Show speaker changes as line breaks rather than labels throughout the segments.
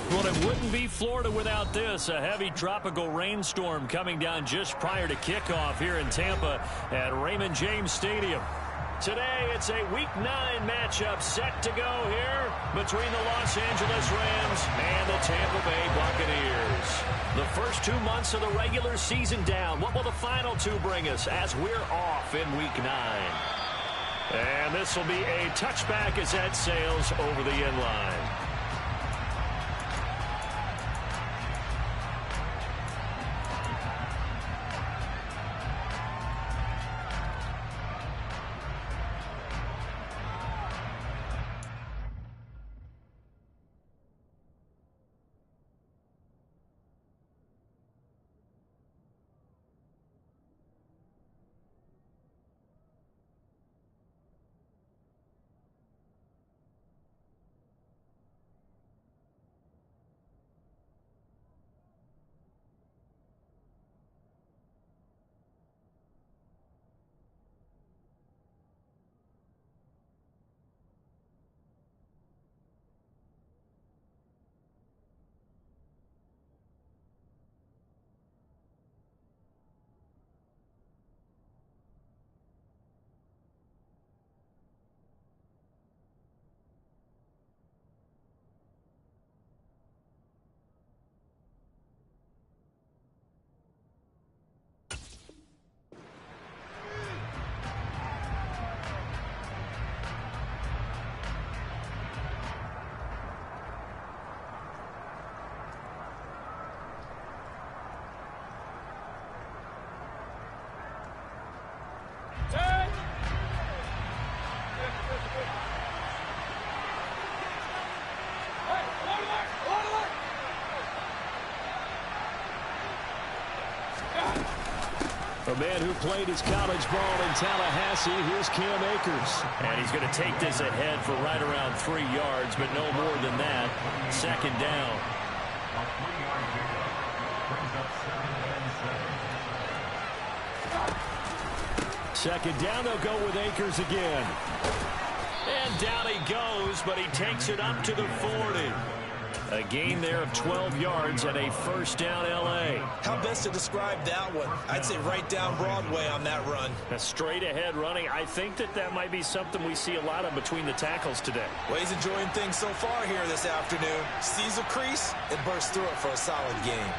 Well, it wouldn't be Florida without this. A heavy tropical rainstorm coming down just prior to kickoff here in Tampa at Raymond James Stadium. Today, it's a Week 9 matchup set to go here between the Los Angeles Rams and the Tampa Bay Buccaneers. The first 2 months of the regular season down. What will the final 2 bring us as we're off in Week 9? And this will be a touchback as that sails over the end line. A man who played his college ball in Tallahassee, here's Cam Akers. And he's going to take this ahead for right around 3 yards, but no more than that. Second down. Second down, they'll go with Akers again. And down he goes, but he takes it up to the 40. A gain there of 12 yards and a first down L.A.
How best to describe that one? I'd say right down Broadway on that run.
A straight ahead running. I think that might be something we see a lot of between the tackles today.
Well, he's enjoying things so far here this afternoon. Sees a crease and bursts through it for a solid gain.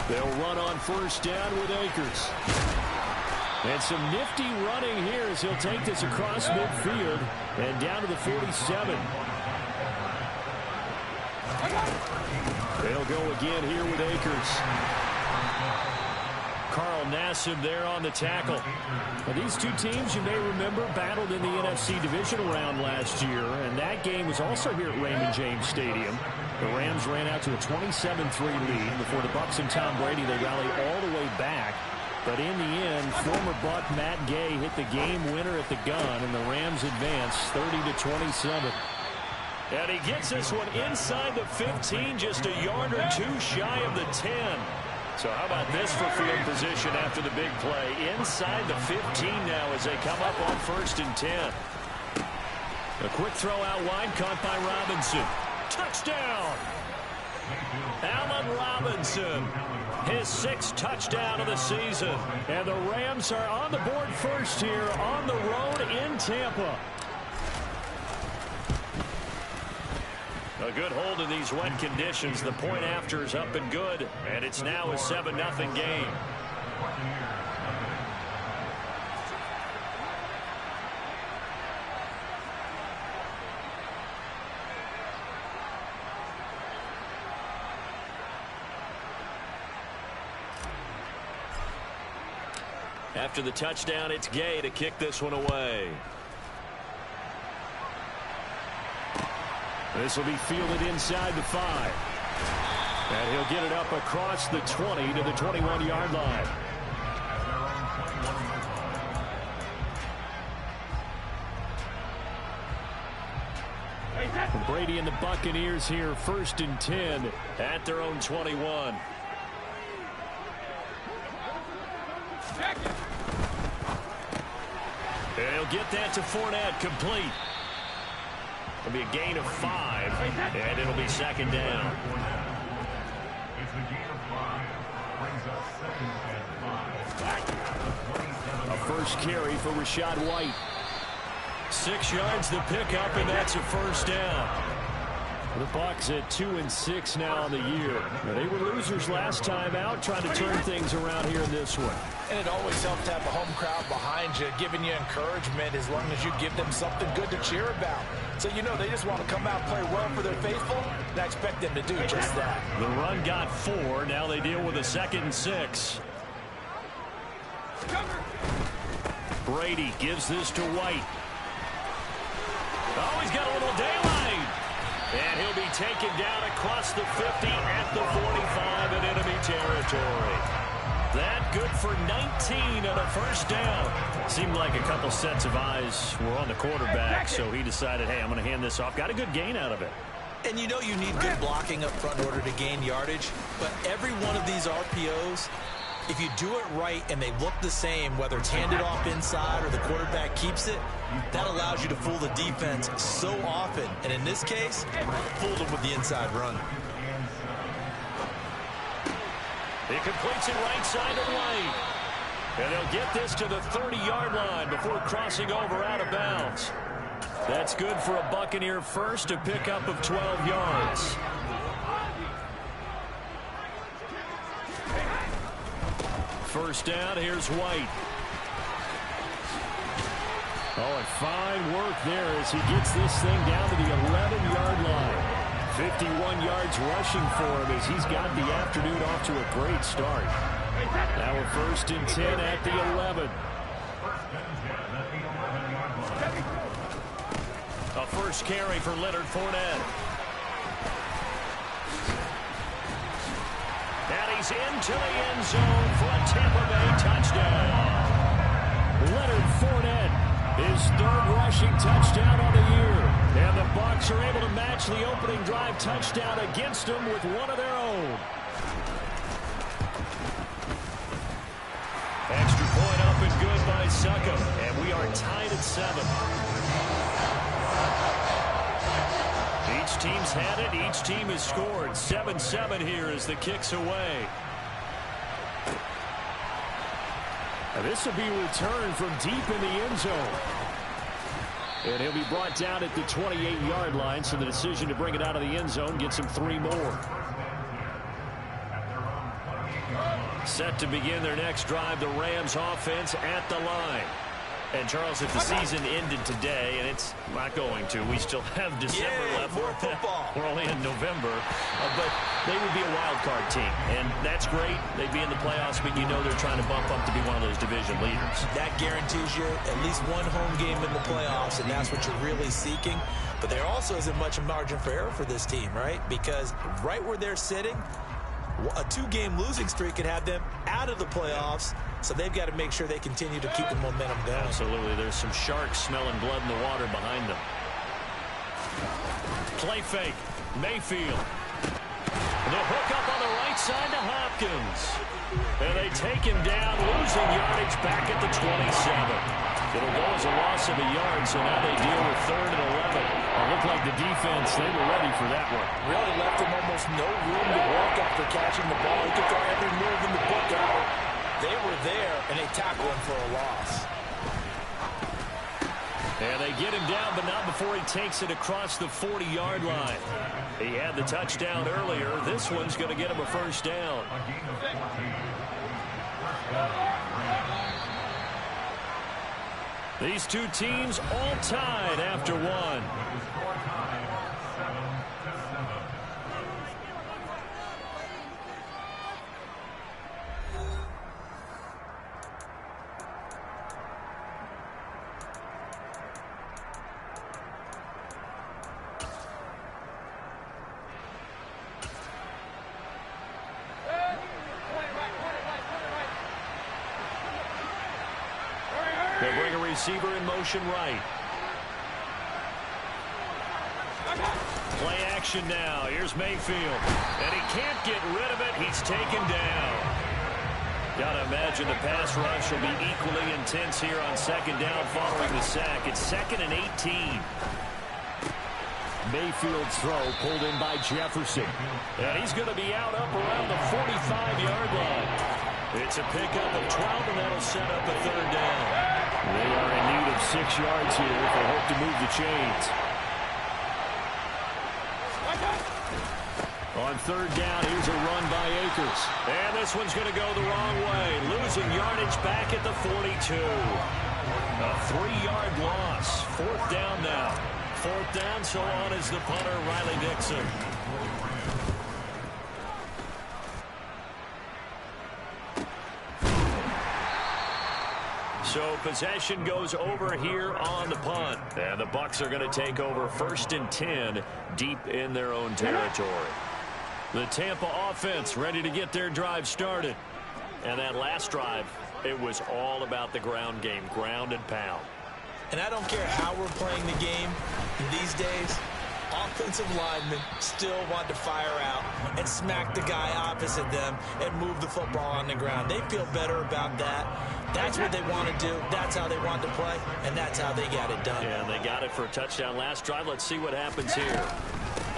They'll run on first down with Akers. And some nifty running here as he'll take this across midfield and down to the 47. They'll go again here with Akers. Carl Nassib there on the tackle. Now, these two teams, you may remember, battled in the NFC divisional round last year, and that game was also here at Raymond James Stadium. The Rams ran out to a 27-3 lead before the Bucs and Tom Brady, they rally all the way back. But in the end, former Buck Matt Gay hit the game winner at the gun, and the Rams advance 30-27. And he gets this one inside the 15, just a yard or two shy of the 10. So how about this for field position after the big play? Inside the 15 now as they come up on 1st and 10. A quick throw out wide, caught by Robinson. Touchdown! Allen Robinson. His 6th touchdown of the season. And the Rams are on the board first here on the road in Tampa. A good hold in these wet conditions. The point after is up and good. And it's now a 7-0 game. After the touchdown, it's Gay to kick this one away. This will be fielded inside the 5. And he'll get it up across the 20 to the 21-yard line. Brady and the Buccaneers here, 1st and 10 at their own 21. he'll get that to Fournette, complete. It'll be a gain of 5, and it'll be second down. A first carry for Rachaad White. 6 yards the pickup, and that's a first down. The Bucs at 2-6 now on the year. Now, they were losers last time out, trying to turn things around here in this one.
And it always helps to have a home crowd behind you, giving you encouragement as long as you give them something good to cheer about. So, you know, they just want to come out and play well for their faithful, and I expect them to do just that.
The run got 4. Now they deal with a 2nd and 6. Brady gives this to White. Oh, he's got a little daylight. And he'll be taken down across the 50 at the 45 in enemy territory. That good for 19 and a first down. Seemed like a couple sets of eyes were on the quarterback, so he decided, hey, I'm going to hand this off. Got a good gain out of it.
And you know you need good blocking up front in order to gain yardage, but every one of these RPOs, if you do it right and they look the same, whether it's handed off inside or the quarterback keeps it, that allows you to fool the defense so often. And in this case, fooled them with the inside run.
He completes it right side of White. And they'll get this to the 30-yard line before crossing over out of bounds. That's good for a Buccaneer first, a pickup of 12 yards. First down, here's White. Oh, and fine work there as he gets this thing down to the 11-yard line. 51 yards rushing for him as he's got the afternoon off to a great start. Now we're 1st and 10 at the 11. A first carry for Leonard Fournette. And he's into the end zone for a Tampa Bay touchdown. Leonard Fournette, his 3rd rushing touchdown on the year. And the Bucs are able to match the opening drive touchdown against them with one of their own. Extra point up and good by Succop. And we are tied at 7. Each team's had it. Each team has scored. 7-7 here as the kick's away. Now this will be returned from deep in the end zone. And he'll be brought down at the 28-yard line, so the decision to bring it out of the end zone gets him 3 more. Set to begin their next drive, the Rams offense at the line. And, Charles, if the season ended today, and it's not going to, we still have December left.
More football.
We're only in November. But they would be a wild card team. And that's great. They'd be in the playoffs, but you know they're trying to bump up to be one of those division leaders. That
Guarantees you at least one home game in the playoffs, and that's what you're really seeking. But there also isn't much margin for error for this team, right? Because right where they're sitting, a 2-game losing streak could have them out of the playoffs. So they've got to make sure they continue to keep the momentum going.
Absolutely. There's some sharks smelling blood in the water behind them. Play fake. Mayfield. The hook up on the right side to Hopkins. And they take him down, losing yardage back at the 27. It'll go as a loss of a yard, so now they deal with 3rd and 11. It looked like the defense, they were ready for that one.
Really left him almost no room to work after catching the ball. He could throw every move in the book out. They were there, and they tackle him for a loss.
And they get him down, but not before he takes it across the 40-yard line. He had the touchdown earlier. This one's going to get him a first down. These two teams all tied after one. They'll bring a receiver in motion right. Play action now. Here's Mayfield. And he can't get rid of it. He's taken down. Gotta imagine the pass rush will be equally intense here on second down following the sack. It's 2nd and 18. Mayfield's throw pulled in by Jefferson. And he's going to be out up around the 45-yard line. It's a pickup of 12, and that'll set up a 3rd down. They are in need of 6 yards here if they hope to move the chains. On 3rd down, here's a run by Akers. And this one's going to go the wrong way. Losing yardage back at the 42. A 3-yard loss. 4th down now. 4th down, so on is the punter, Riley Dixon. So possession goes over here on the punt. And the Bucs are going to take over 1st and 10 deep in their own territory. The Tampa offense ready to get their drive started. And that last drive, it was all about the ground game, ground and pound.
And I don't care how we're playing the game these days, offensive linemen still want to fire out and smack the guy opposite them and move the football on the ground. They feel better about that. That's what they want to do. That's how they want to play, and that's how they got it done.
Yeah, they got it for a touchdown last drive. Let's see what happens here.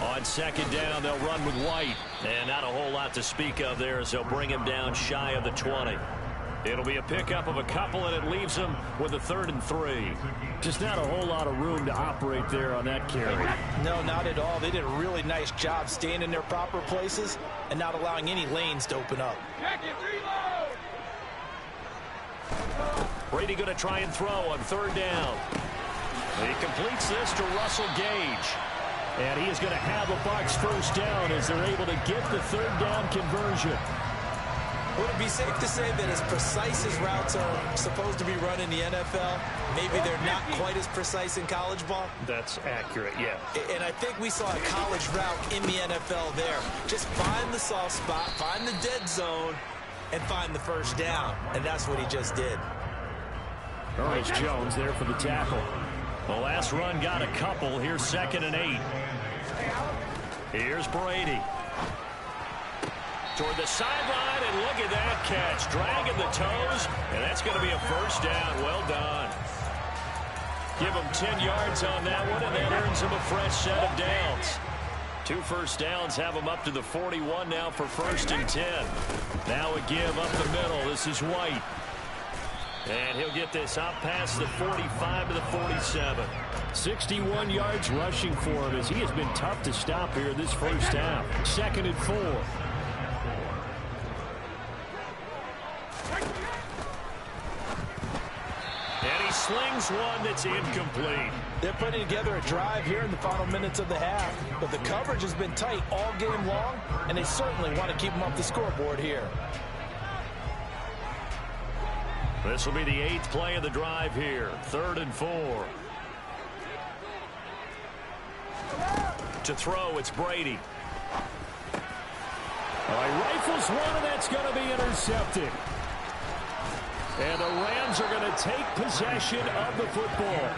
On 2nd down, they'll run with White. And not a whole lot to speak of there as they'll bring him down shy of the 20. It'll be a pickup of a couple, and it leaves them with a 3rd and 3. Just not a whole lot of room to operate there on that carry.
No, not at all. They did a really nice job staying in their proper places and not allowing any lanes to open up.
Brady going to try and throw on 3rd down. He completes this to Russell Gage. And he is going to have the Bucs 1st down as they're able to get the 3rd down conversion.
Would it be safe to say that as precise as routes are supposed to be run in the NFL, maybe they're not quite as precise in college ball?
That's accurate, yeah.
And I think we saw a college route in the NFL there. Just find the soft spot, find the dead zone, and find the 1st down. And that's what he just did.
Ernest Jones there for the tackle. The last run got a couple. Here's 2nd and 8. Here's Brady. Toward the sideline, and look at that catch. Dragging the toes, and that's going to be a 1st down. Well done. Give him 10 yards on that one, and that earns him a fresh set of downs. 2 1st downs have him up to the 41 now for 1st and 10. Now a give up the middle. This is White. And he'll get this out past the 45 to the 47. 61 yards rushing for him as he has been tough to stop here this 1st half. 2nd and 4. And he slings one that's incomplete.
They're putting together a drive here in the final minutes of the half. But the coverage has been tight all game long, and they certainly want to keep them off the scoreboard here.
This will be the 8th play of the drive here. 3rd and 4. To throw, it's Brady. All right, rifles one, and that's going to be intercepted. And the Rams are going to take possession of the football.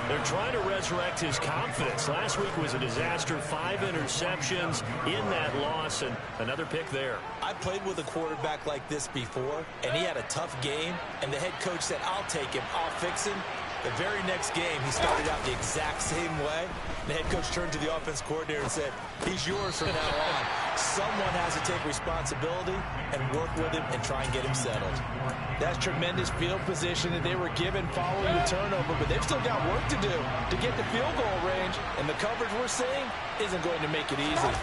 They're trying to resurrect his confidence. Last week was a disaster. 5 interceptions in that loss, and another pick there.
I played with a quarterback like this before, and he had a tough game, and the head coach said, I'll take him, I'll fix him. The very next game, he started out the exact same way. The head coach turned to the offense coordinator and said, he's yours from now on. Someone has to take responsibility and work with him and try and get him settled. That's tremendous field position that they were given following the turnover, but they've still got work to do to get the field goal range, and the coverage we're seeing isn't going to make it easy.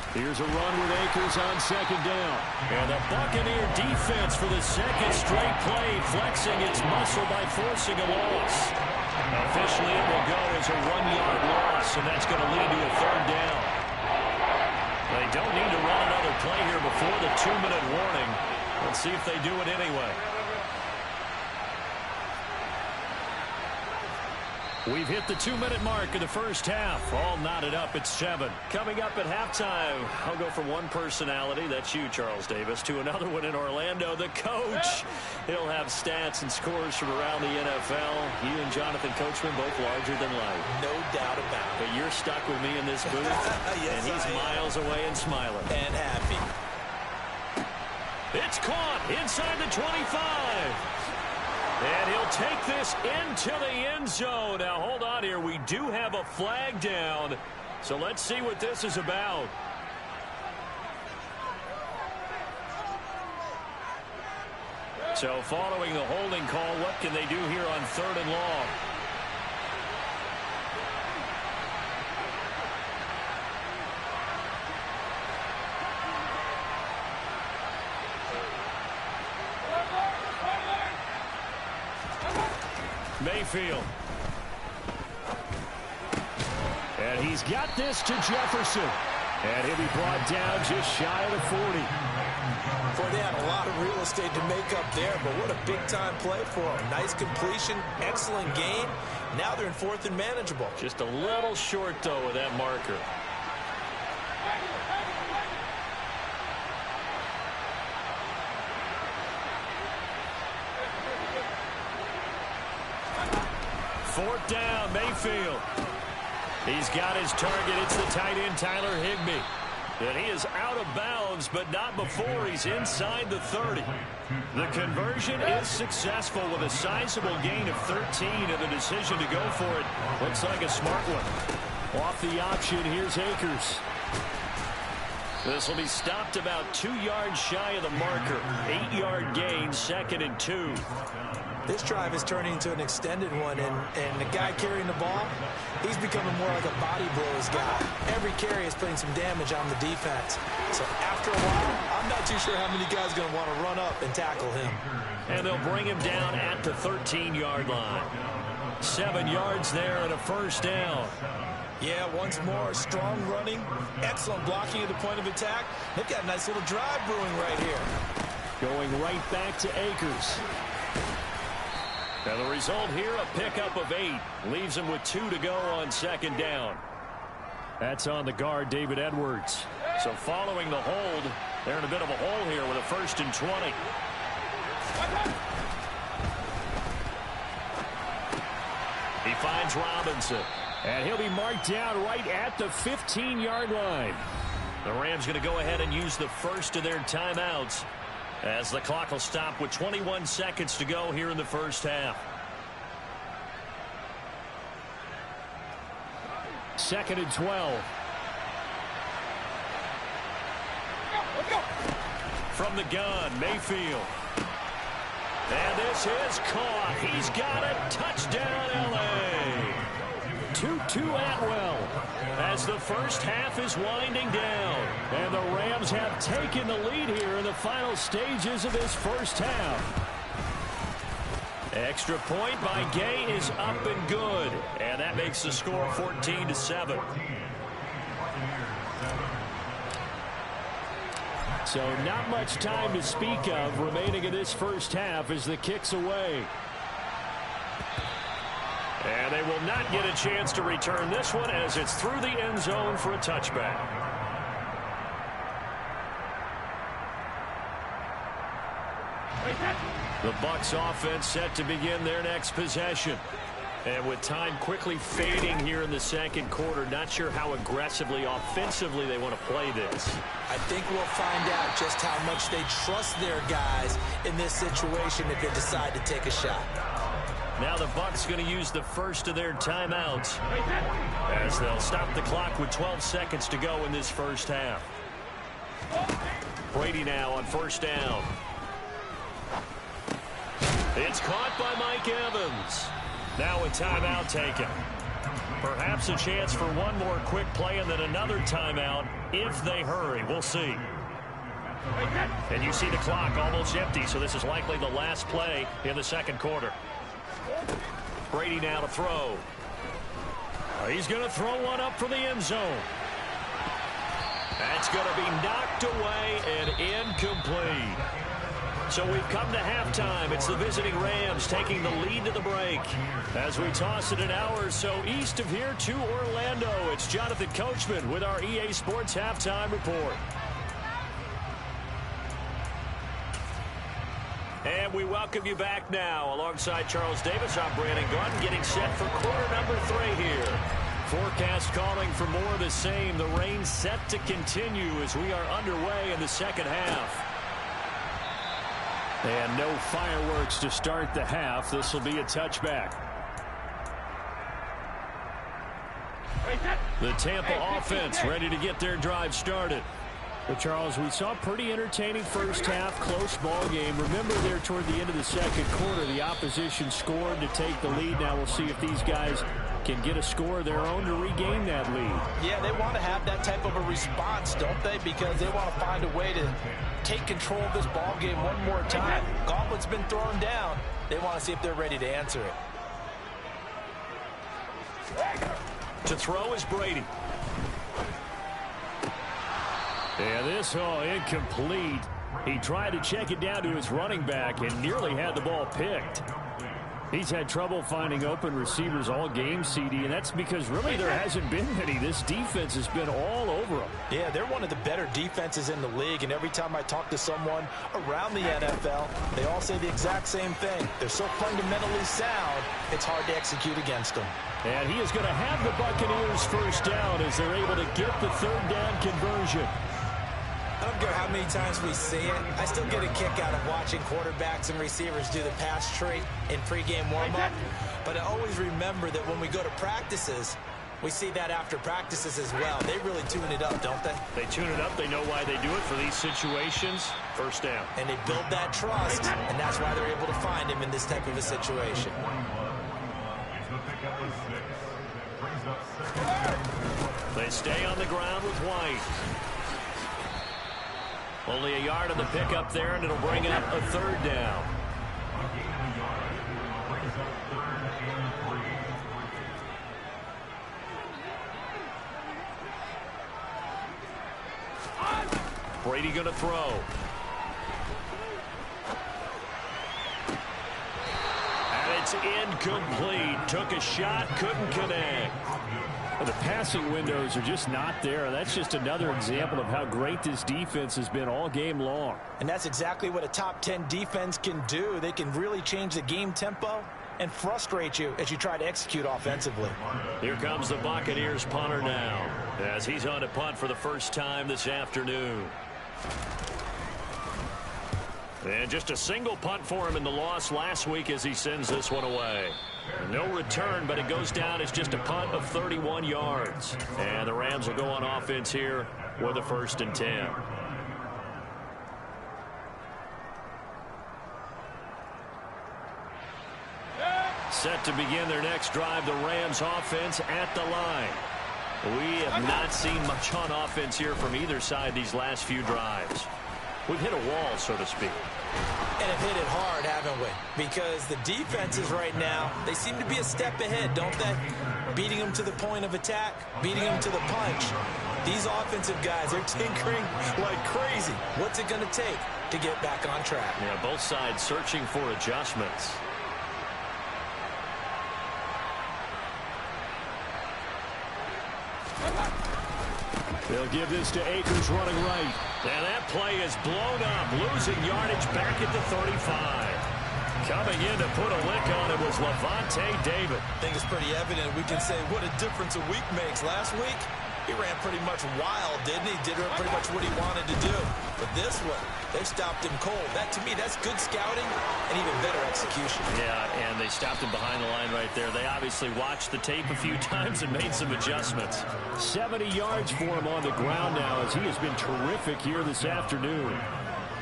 Here's a run with Akers on 2nd down. And the Buccaneer defense for the 2nd straight play, flexing its muscle by forcing a loss. Officially, it will go as a 1-yard loss, and that's going to lead to a 3rd down. They don't need to run another play here before the 2-minute warning. Let's see if they do it anyway. We've hit the 2-minute mark of the 1st half. All knotted up at 7. Coming up at halftime, I'll go from one personality, that's you, Charles Davis, to another one in Orlando, the coach. He'll have stats and scores from around the NFL. You and Jonathan Coachman both larger than life.
No doubt about it.
But you're stuck with me in this booth,
yes,
and he's miles away and smiling.
And happy.
It's caught inside the 25. And he'll take this into the end zone. Now, hold on here. We do have a flag down. So let's see what this is about. So following the holding call, what can they do here on 3rd and long? Mayfield. And he's got this to Jefferson. And he'll be brought down just shy of the 40.
Boy, they had a lot of real estate to make up there, but what a big-time play for them. Nice completion, excellent gain. Now they're in 4th and manageable.
Just a little short, though, with that marker. Fourth down, Mayfield. He's got his target. It's the tight end, Tyler Higbee. And he is out of bounds, but not before he's inside the 30. The conversion is successful with a sizable gain of 13, and the decision to go for it looks like a smart one. Off the option, here's Akers. This will be stopped about 2 yards shy of the marker. 8-yard gain, 2nd and 2.
This drive is turning into an extended one, and the guy carrying the ball, he's becoming more like a body blows guy. Every carry is putting some damage on the defense. So after a while, I'm not too sure how many guys are going to want to run up and tackle him.
And they'll bring him down at the 13-yard line. 7 yards there and a first down.
Yeah, once more, strong running, excellent blocking at the point of attack. They've got a nice little drive brewing right here.
Going right back to Akers. And the result here, a pickup of 8. Leaves him with 2 to go on 2nd down. That's on the guard, David Edwards. So following the hold, they're in a bit of a hole here with a 1st and 20. He finds Robinson. And he'll be marked down right at the 15-yard line. The Rams going to go ahead and use the first of their timeouts, as the clock will stop with 21 seconds to go here in the first half. 2nd and 12. From the gun, Mayfield. And this is caught. He's got it. Touchdown, L.A. 2-2 Atwell as the first half is winding down. And the Rams have taken the lead here in the final stages of this first half. Extra point by Gay is up and good. And that makes the score 14-7. So not much time to speak of remaining in this first half as the kick's away. And they will not get a chance to return this one as it's through the end zone for a touchback. The Bucs offense set to begin their next possession. And with time quickly fading here in the second quarter, not sure how aggressively, offensively they want to play this.
I think we'll find out just how much they trust their guys in this situation if they decide to take a shot.
Now the Bucs going to use the first of their timeouts as they'll stop the clock with 12 seconds to go in this first half. Brady now on first down. It's caught by Mike Evans. Now a timeout taken. Perhaps a chance for one more quick play and then another timeout if they hurry. We'll see. And you see the clock almost empty, so this is likely the last play in the second quarter. Brady now to throw. He's going to throw one up for the end zone. That's going to be knocked away and incomplete. So we've come to halftime. It's the visiting Rams taking the lead to the break. As we toss it an hour or so east of here to Orlando, it's Jonathan Coachman with our EA Sports Halftime Report. And we welcome you back now. Alongside Charles Davis, I'm Brandon Gaudin, getting set for quarter number 3 here. Forecast calling for more of the same. The rain set to continue as we are underway in the second half. And no fireworks to start the half. This will be a touchback. The Tampa offense ready to get their drive started. Well, Charles, we saw a pretty entertaining first half, close ball game. Remember there toward the end of the second quarter, the opposition scored to take the lead. Now we'll see if these guys can get a score of their own to regain that lead.
Yeah, they want to have that type of a response, don't they? Because they want to find a way to take control of this ball game one more time. Gauntlet's been thrown down. They want to see if they're ready to answer it.
To throw is Brady. And this, incomplete. He tried to check it down to his running back and nearly had the ball picked. He's had trouble finding open receivers all game, CD, and that's because really there hasn't been many. This defense has been all over them.
Yeah, they're one of the better defenses in the league, and every time I talk to someone around the NFL, they all say the exact same thing. They're so fundamentally sound, it's hard to execute against them.
And he is going to have the Buccaneers first down as they're able to get the third down conversion.
I don't care how many times we see it. I still get a kick out of watching quarterbacks and receivers do the pass tree in pregame warm-up. But I always remember that when we go to practices, we see that after practices as well. They really tune it up, don't they?
They tune it up. They know why they do it for these situations. First down.
And they build that trust, and that's why they're able to find him in this type of a situation.
They stay on the ground with White. Only a yard on the pickup there, and it'll bring up a third down. Brady going to throw. And it's incomplete. Took a shot, couldn't connect. Well, the passing windows are just not there. That's just another example of how great this defense has been all game long.
And that's exactly what a top 10 defense can do. They can really change the game tempo and frustrate you as you try to execute offensively.
Here comes the Buccaneers punter now as he's on to punt for the first time this afternoon. And just a single punt for him in the loss last week as he sends this one away. No return, but it goes down as just a punt of 31 yards. And the Rams will go on offense here with a 1st and 10. Set to begin their next drive, the Rams offense at the line. We have not seen much on offense here from either side these last few drives. We've hit a wall, so to speak.
And have hit it hard, haven't we? Because the defenses right now, they seem to be a step ahead, don't they? Beating them to the point of attack, beating them to the punch. These offensive guys, they're tinkering like crazy. What's it going to take to get back on track?
Yeah, both sides searching for adjustments. They'll give this to Akers running right. And that play is blown up, losing yardage back at the 35. Coming in to put a lick on it was Levante David.
I think it's pretty evident. We can say what a difference a week makes. Last week, he ran pretty much wild, didn't he? Did pretty much what he wanted to do. But this one, they stopped him cold. That, to me, that's good scouting and even better execution.
Yeah, and they stopped him behind the line right there. They obviously watched the tape a few times and made some adjustments. 70 yards for him on the ground now as he has been terrific here this afternoon.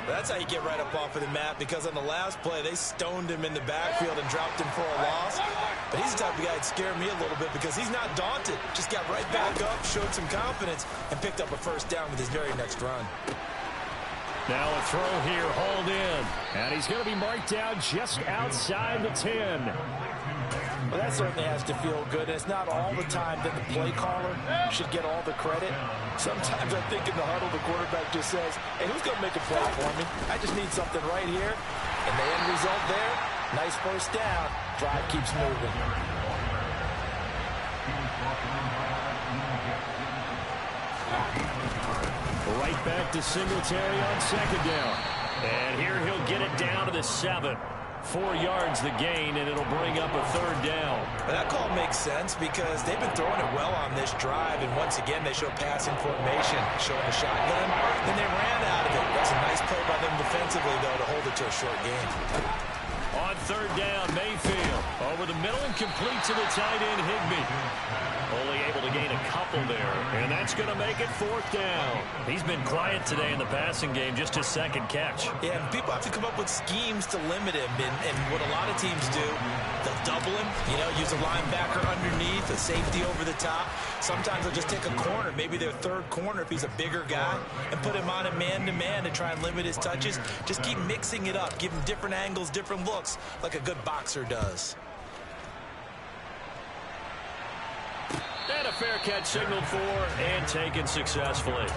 That's how you get right up off of the mat, because on the last play, they stoned him in the backfield and dropped him for a loss. But he's the type of guy that scared me a little bit because he's not daunted. Just got right back up, showed some confidence, and picked up a first down with his very next run.
Now a throw here, hauled in. And he's going to be marked down just outside the 10.
Well, that certainly has to feel good. And it's not all the time that the play caller should get all the credit. Sometimes I think in the huddle, the quarterback just says, hey, who's going to make a play for me? I just need something right here. And the end result there, nice first down. Drive keeps moving.
Right back to Singletary on second down. And here he'll get it down to the 7. 4 yards the gain, and it'll bring up a 3rd down.
That call makes sense because they've been throwing it well on this drive, and once again they show passing formation, showing a shotgun, and they ran out of it. That's a nice play by them defensively, though, to hold it to a short gain.
On 3rd down, Mayfield over the middle and complete to the tight end, Higbee. Only able to gain a couple there, and that's going to make it 4th down. He's been quiet today in the passing game, just his 2nd catch.
Yeah, and people have to come up with schemes to limit him, and what a lot of teams do, they'll double him, use a linebacker underneath, a safety over the top. Sometimes they'll just take a corner, maybe their 3rd corner if he's a bigger guy, and put him on a man-to-man to try and limit his touches. Just keep mixing it up, give him different angles, different looks, like a good boxer does.
And a fair catch signaled for and taken successfully.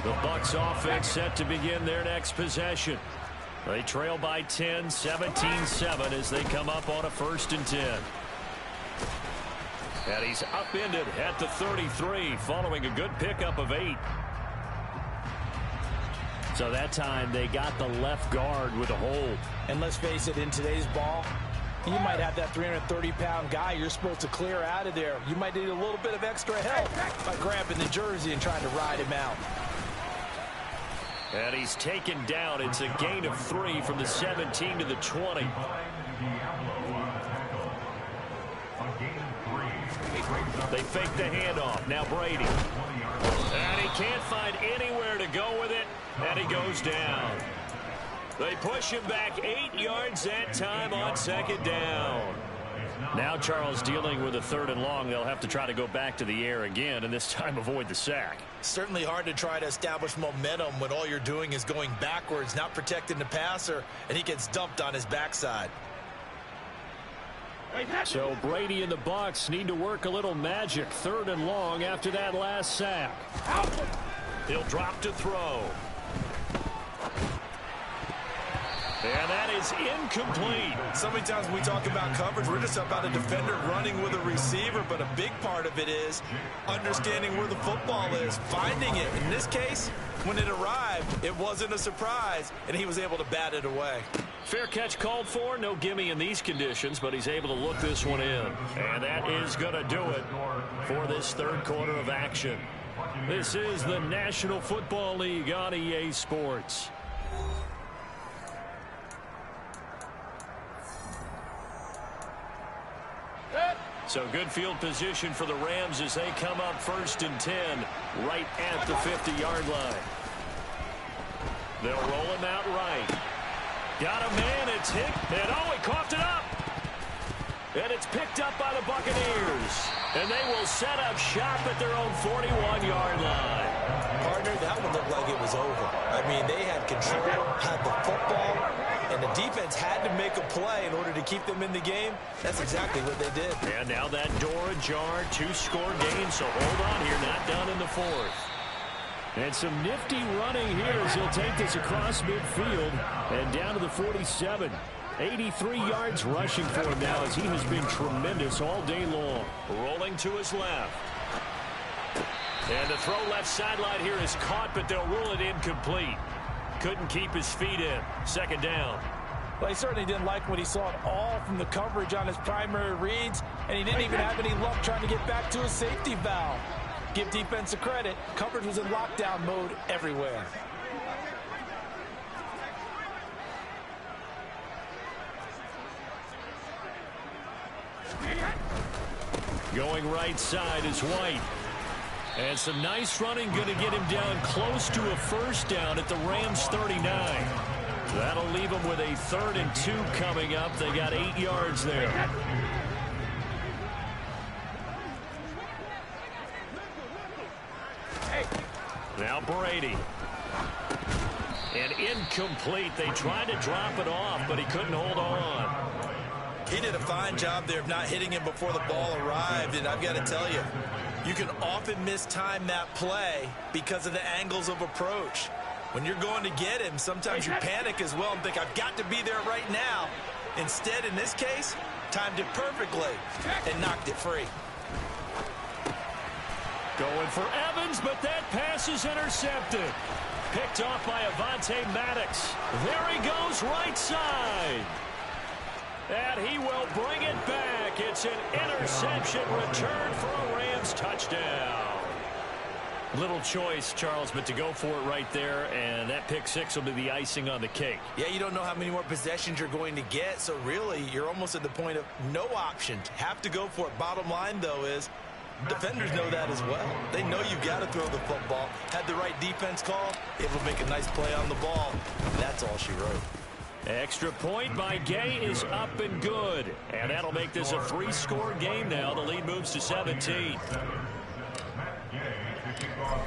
The Bucs offense set to begin their next possession. They trail by 10, 17-7 as they come up on a 1st and 10. And he's upended at the 33 following a good pickup of 8. So that time they got the left guard with a hold.
And let's face it, in today's ball, you might have that 330-pound guy you're supposed to clear out of there. You might need a little bit of extra help by grabbing the jersey and trying to ride him out.
And he's taken down. It's a gain of 3 from the 17 to the 20. They fake the handoff. Now Brady. And he can't find anywhere to go with it. And he goes down. They push him back 8 yards that time on 2nd down. Now Charles dealing with a 3rd and long. They'll have to try to go back to the air again, and this time avoid the sack.
Certainly hard to try to establish momentum when all you're doing is going backwards, not protecting the passer, and he gets dumped on his backside.
So Brady and the Bucs need to work a little magic. 3rd and long after that last sack. He'll drop to throw. And that is incomplete.
So many times when we talk about coverage, we're just about a defender running with a receiver, but a big part of it is understanding where the football is, finding it. In this case, when it arrived, it wasn't a surprise, and he was able to bat it away.
Fair catch called for. No gimme in these conditions, but he's able to look this one in. And that is going to do it for this 3rd quarter of action. This is the National Football League on EA Sports. So good field position for the Rams as they come up 1st and 10 right at the 50-yard line. They'll roll him out right. Got a man, it's hit, and he coughed it up. And it's picked up by the Buccaneers. And they will set up shop at their own 41-yard line.
Partner, that one looked like it was over. I mean, they had control, had the football, and the defense had to make a play in order to keep them in the game. That's exactly what they did.
And now that door ajar, 2-score game, so hold on here, not done in the 4th. And some nifty running here as he'll take this across midfield and down to the 47. 83 yards rushing for him now as he has been tremendous all day long. Rolling to his left. And the throw left sideline here is caught, but they'll rule it incomplete. Couldn't keep his feet in. 2nd down.
Well, he certainly didn't like what he saw at all from the coverage on his primary reads, and he didn't even have any luck trying to get back to his safety valve. Give defense a credit. Coverage was in lockdown mode everywhere.
Going right side is White. And some nice running going to get him down close to a 1st down at the Rams 39. That'll leave him with a 3rd and 2 coming up. They got 8 yards there. Now Brady. And incomplete. They tried to drop it off, but he couldn't hold on.
He did a fine job there of not hitting him before the ball arrived, and I've got to tell you, you can often mistime that play because of the angles of approach. When you're going to get him, sometimes you panic as well and think, I've got to be there right now. Instead, in this case, timed it perfectly and knocked it free.
Going for Evans, but that pass is intercepted. picked off by Avonte Maddox. There he goes, right side. And he will bring it back. It's an interception return for a Rams touchdown. Little choice, Charles, but to go for it right there, and that pick six will be the icing on the cake.
Yeah, you don't know how many more possessions you're going to get, so really you're almost at the point of no option. Have to go for it. Bottom line, though, is defenders know that as well. They know you've got to throw the football. Had the right defense call, able to make a nice play on the ball. That's all she wrote.
Extra point by Gay is up and good. And that'll make this a 3-score game now. The lead moves to 17.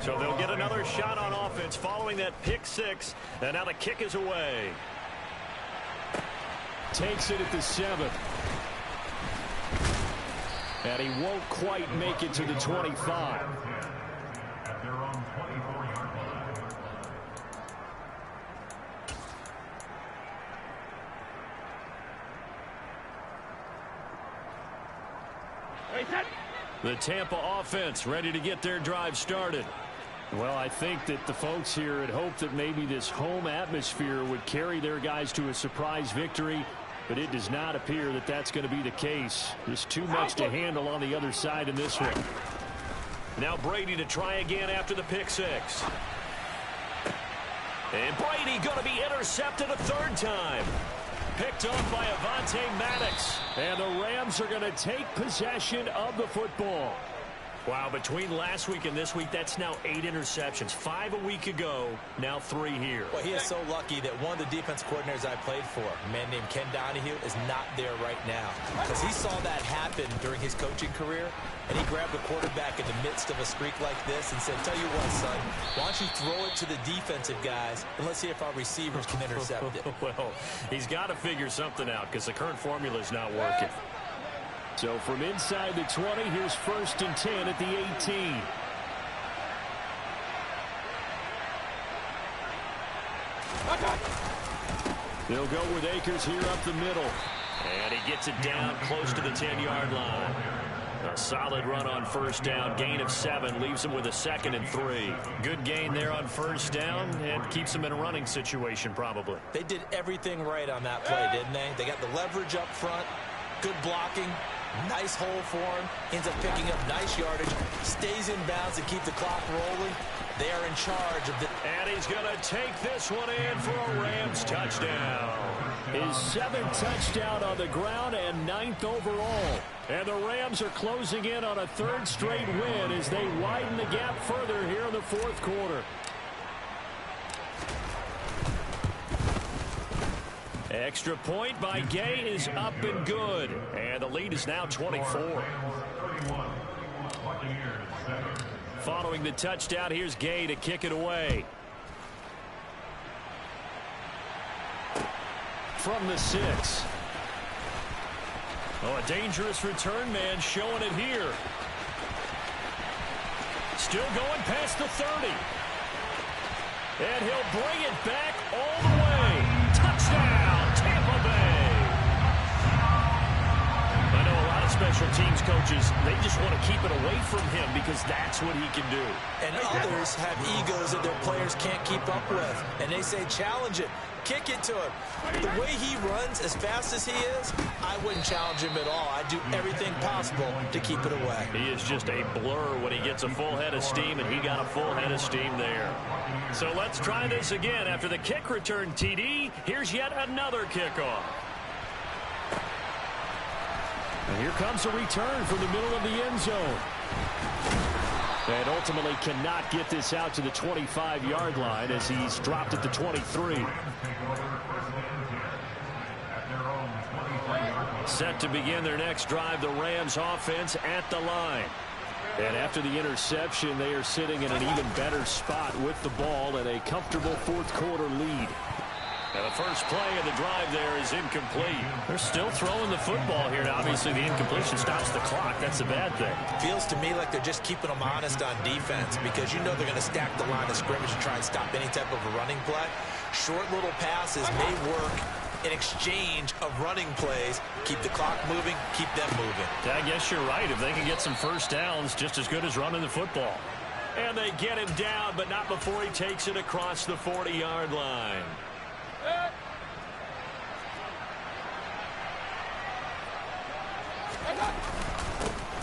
So they'll get another shot on offense following that pick six. And now the kick is away. Takes it at the 7. And he won't quite make it to the 25. The Tampa offense ready to get their drive started. Well, I think that the folks here had hoped that maybe this home atmosphere would carry their guys to a surprise victory, but it does not appear that that's going to be the case. There's too much to handle on the other side in this one. Now Brady to try again after the pick six. And Brady going to be intercepted a third time. Picked off by Avonte Maddox. And the Rams are going to take possession of the football. Wow, between last week and this week, that's now 8 interceptions. 5 a week ago, now 3 here.
Well, he is so lucky that one of the defense coordinators I played for, a man named Ken Donahue, is not there right now. Because he saw that happen during his coaching career, and he grabbed the quarterback in the midst of a streak like this and said, tell you what, son, why don't you throw it to the defensive guys, and let's see if our receivers can intercept it.
Well, he's got to figure something out because the current formula is not working. So from inside the 20, here's 1st and 10 at the 18. They'll go with Akers here up the middle. And he gets it down close to the 10-yard line. A solid run on 1st down. Gain of 7 leaves him with a 2nd and 3. Good gain there on 1st down and keeps him in a running situation probably.
They did everything right on that play, didn't they? They got the leverage up front, good blocking. Nice hole for him. Ends up picking up nice yardage. Stays in bounds to keep the clock rolling. They are in charge of the...
And he's going to take this one in for a Rams touchdown. His 7th touchdown on the ground and 9th overall. And the Rams are closing in on a 3rd straight win as they widen the gap further here in the 4th quarter. Extra point by Gay is up and good. And the lead is now 24. Following the touchdown, here's Gay to kick it away. From the 6. Oh, a dangerous return man showing it here. Still going past the 30. And he'll bring it back all the way. Touchdown, Tampa Bay. I know a lot of special teams coaches, they just want to keep it away from him because that's what he can do.
And others have egos that their players can't keep up with. And they say, challenge it. Kick it to him. The way he runs as fast as he is, I wouldn't challenge him at all. I'd do everything possible to keep it away.
He is just a blur when he gets a full head of steam, and he got a full head of steam there. So let's try this again. After the kick return TD, here's yet another kickoff. And here comes a return from the middle of the end zone. And ultimately cannot get this out to the 25-yard line as he's dropped at the 23. Set to begin their next drive, the Rams offense at the line. And after the interception, they are sitting in an even better spot with the ball and a comfortable 4th quarter lead. Now the first play of the drive there is incomplete. They're still throwing the football here. Now, obviously, the incompletion stops the clock. That's a bad thing.
Feels to me like they're just keeping them honest on defense because you know they're going to stack the line of scrimmage and try and stop any type of a running play. Short little passes may work in exchange of running plays. Keep the clock moving, keep them moving.
Yeah, I guess you're right. If they can get some first downs, just as good as running the football. And they get him down, but not before he takes it across the 40-yard line.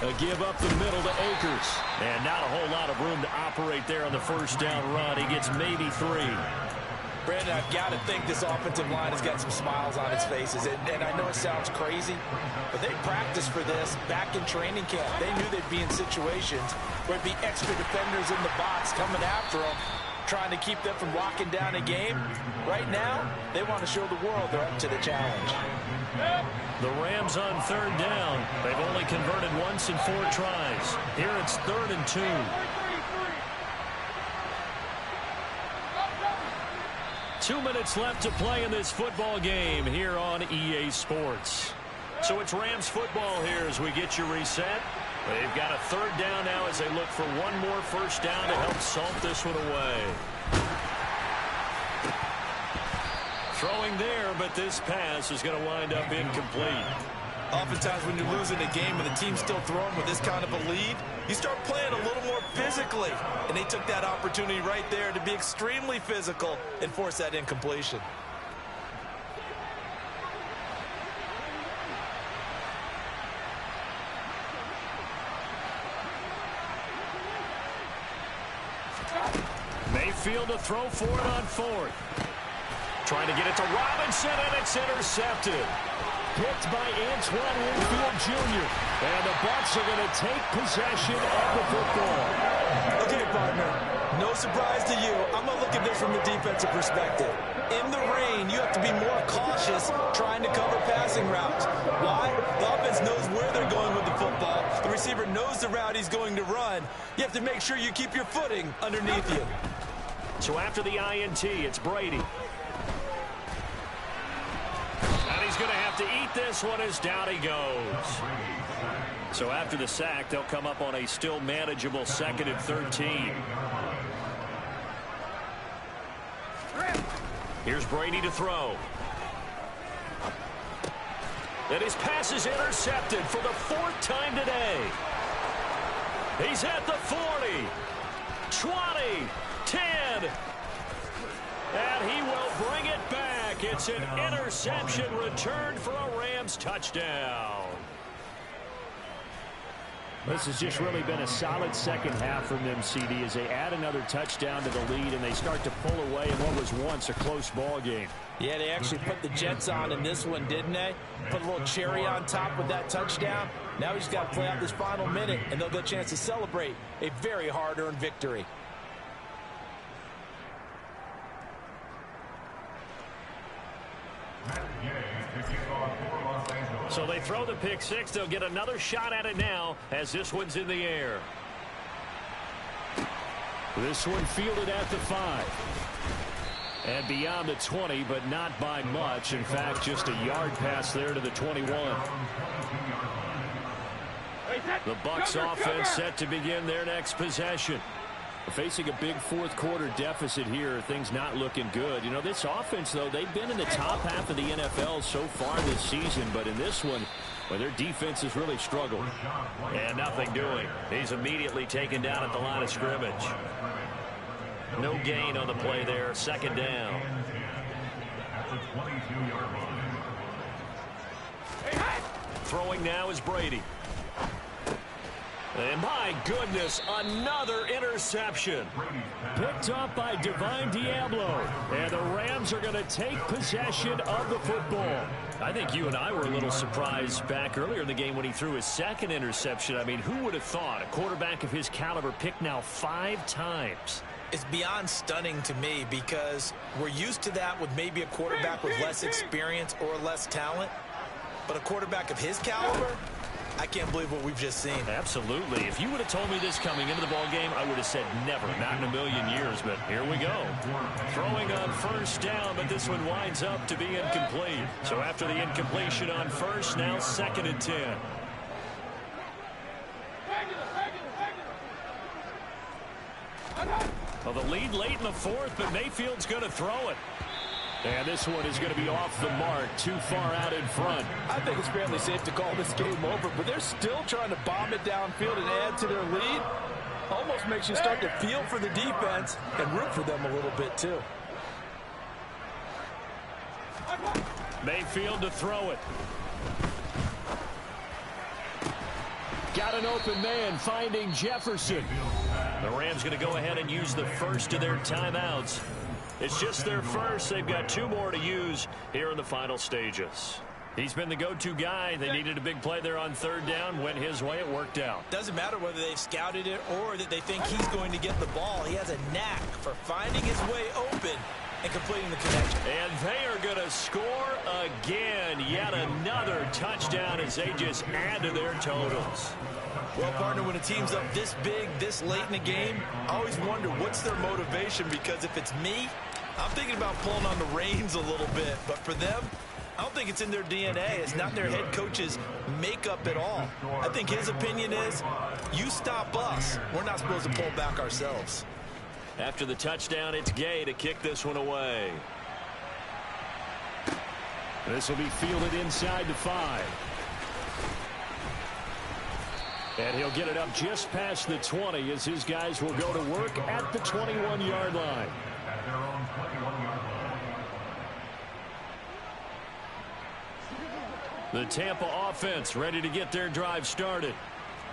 A give up the middle to Akers. And not a whole lot of room to operate there on the first down run. He gets maybe 3.
Brandon, I've got to think this offensive line has got some smiles on its faces. And I know it sounds crazy, but they practiced for this back in training camp. They knew they'd be in situations where it'd be extra defenders in the box coming after them, trying to keep them from locking down a game. Right now, they want to show the world they're up to the challenge.
The Rams on third down. They've only converted once in 4 tries. Here it's 3rd and 2. 2 minutes left to play in this football game here on EA Sports. So it's Rams football here as we get you reset. They've got a 3rd down now as they look for one more first down to help salt this one away. Throwing there, but this pass is going to wind up incomplete.
Oftentimes when you're losing a game and the team's still throwing with this kind of a lead, you start playing a little more physically. And they took that opportunity right there to be extremely physical and force that incompletion.
Mayfield to throw for it on 4th. Trying to get it to Robinson, and it's intercepted. Picked by Antoine Winfield Jr. And the Bucs are going to take possession of the football.
Okay, partner, no surprise to you. I'm going to look at this from the defensive perspective. In the rain, you have to be more cautious trying to cover passing routes. Why? The offense knows where they're going with the football. The receiver knows the route he's going to run. You have to make sure you keep your footing underneath you.
So after the INT, it's Brady. He's going to have to eat this one as down he goes. So after the sack, they'll come up on a still manageable 2nd and 13. Here's Brady to throw. And his pass is intercepted for the 4th time today. He's at the 40, 20, 10. And he will bring it back. It's an interception returned for a Rams touchdown. This has just really been a solid second half from them, CD, as they add another touchdown to the lead and they start to pull away in what was once a close ball game.
Yeah, they actually put the Jets on in this one, didn't they? Put a little cherry on top with that touchdown. Now he's got to play out this final minute, and they'll get a chance to celebrate a very hard-earned victory.
So they throw the pick 6. They'll get another shot at it now as this one's in the air. This one fielded at the 5. And beyond the 20, but not by much. In fact, just a yard pass there to the 21. The Bucs offense set to begin their next possession. Facing a big fourth quarter deficit here, things not looking good. You know, this offense, though, they've been in the top half of the NFL so far this season, but in this one, well, their defense has really struggled. And nothing doing. He's immediately taken down at the line of scrimmage. No gain on the play there, 2nd down. Throwing now is Brady. And my goodness, another interception. Picked up by Divine Diablo. And the Rams are going to take possession of the football. I think you and I were a little surprised back earlier in the game when he threw his 2nd interception. I mean, who would have thought a quarterback of his caliber picked now 5 times?
It's beyond stunning to me because we're used to that with maybe a quarterback with less experience or less talent. But a quarterback of his caliber, I can't believe what we've just seen.
Absolutely. If you would have told me this coming into the ball game, I would have said never, not in a million years. But here we go. Throwing on first down, but this one winds up to be incomplete. So after the incompletion on first, now 2nd and 10. Well, the lead late in the 4th, but Mayfield's going to throw it. And this one is going to be off the mark, too far out in front.
I think it's fairly safe to call this game over, but they're still trying to bomb it downfield and add to their lead. Almost makes you start to feel for the defense and root for them a little bit, too.
Mayfield to throw it. Got an open man, finding Jefferson. The Rams going to go ahead and use the first of their timeouts. It's just their first. They've got 2 more to use here in the final stages. He's been the go-to guy. They needed a big play there on 3rd down. Went his way. It worked out.
Doesn't matter whether they've scouted it or that they think he's going to get the ball. He has a knack for finding his way open and completing the connection.
And they are going to score again. Yet another touchdown as they just add to their totals.
Well, partner, when a team's up this big, this late in the game, I always wonder what's their motivation, because if it's me, I'm thinking about pulling on the reins a little bit. But for them, I don't think it's in their DNA. It's not their head coach's makeup at all. I think his opinion is, you stop us. We're not supposed to pull back ourselves.
After the touchdown, it's Gay to kick this one away. This will be fielded inside the 5. And he'll get it up just past the 20 as his guys will go to work at the 21-yard line. The Tampa offense ready to get their drive started.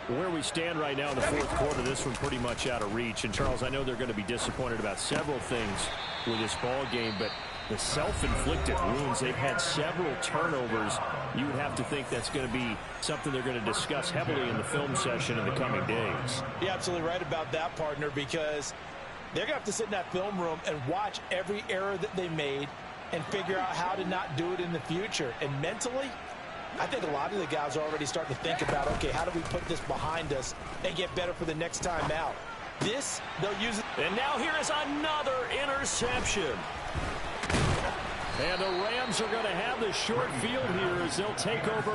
Where we stand right now in the 4th quarter, this one pretty much out of reach. And, Charles, I know they're going to be disappointed about several things with this ball game, but the self-inflicted wounds, they've had several turnovers. You would have to think that's going to be something they're going to discuss heavily in the film session in the coming days.
You're absolutely right about that, partner, because they're going to have to sit in that film room and watch every error that they made and figure out how to not do it in the future. And mentally, I think a lot of the guys are already starting to think about, okay, how do we put this behind us and get better for the next time out? This, they'll use it.
And now here is another interception. And the Rams are going to have the short field here as they'll take over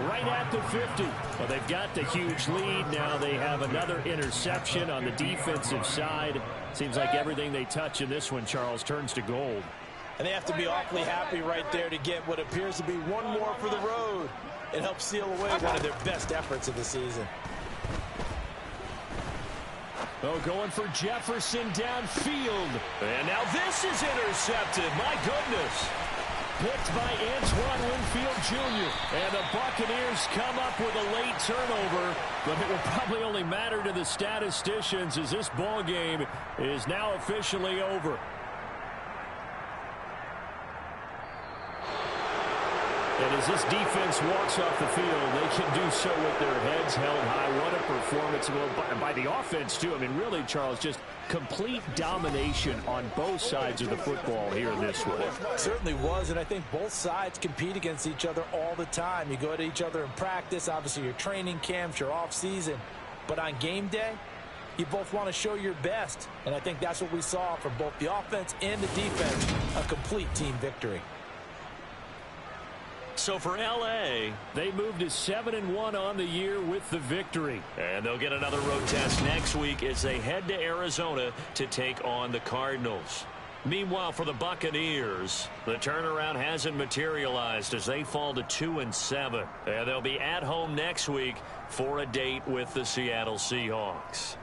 right at the 50. Well, they've got the huge lead. Now they have another interception on the defensive side. Seems like everything they touch in this one, Charles, turns to gold.
And they have to be awfully happy right there to get what appears to be one more for the road. It helps seal away one of their best efforts of the season.
Oh, going for Jefferson downfield. And now this is intercepted. My goodness. Picked by Antoine Winfield Jr. And the Buccaneers come up with a late turnover, but it will probably only matter to the statisticians as this ball game is now officially over. And as this defense walks off the field, they can do so with their heads held high. What a performance by the offense, too. I mean, really, Charles, just complete domination on both sides of the football here in this one.
Certainly was, and I think both sides compete against each other all the time. You go to each other in practice, obviously your training camps, your off-season. But on game day, you both want to show your best. And I think that's what we saw from both the offense and the defense, a complete team victory.
So for L.A., they moved to 7-1 on the year with the victory. And they'll get another road test next week as they head to Arizona to take on the Cardinals. Meanwhile, for the Buccaneers, the turnaround hasn't materialized as they fall to 2-7. And they'll be at home next week for a date with the Seattle Seahawks.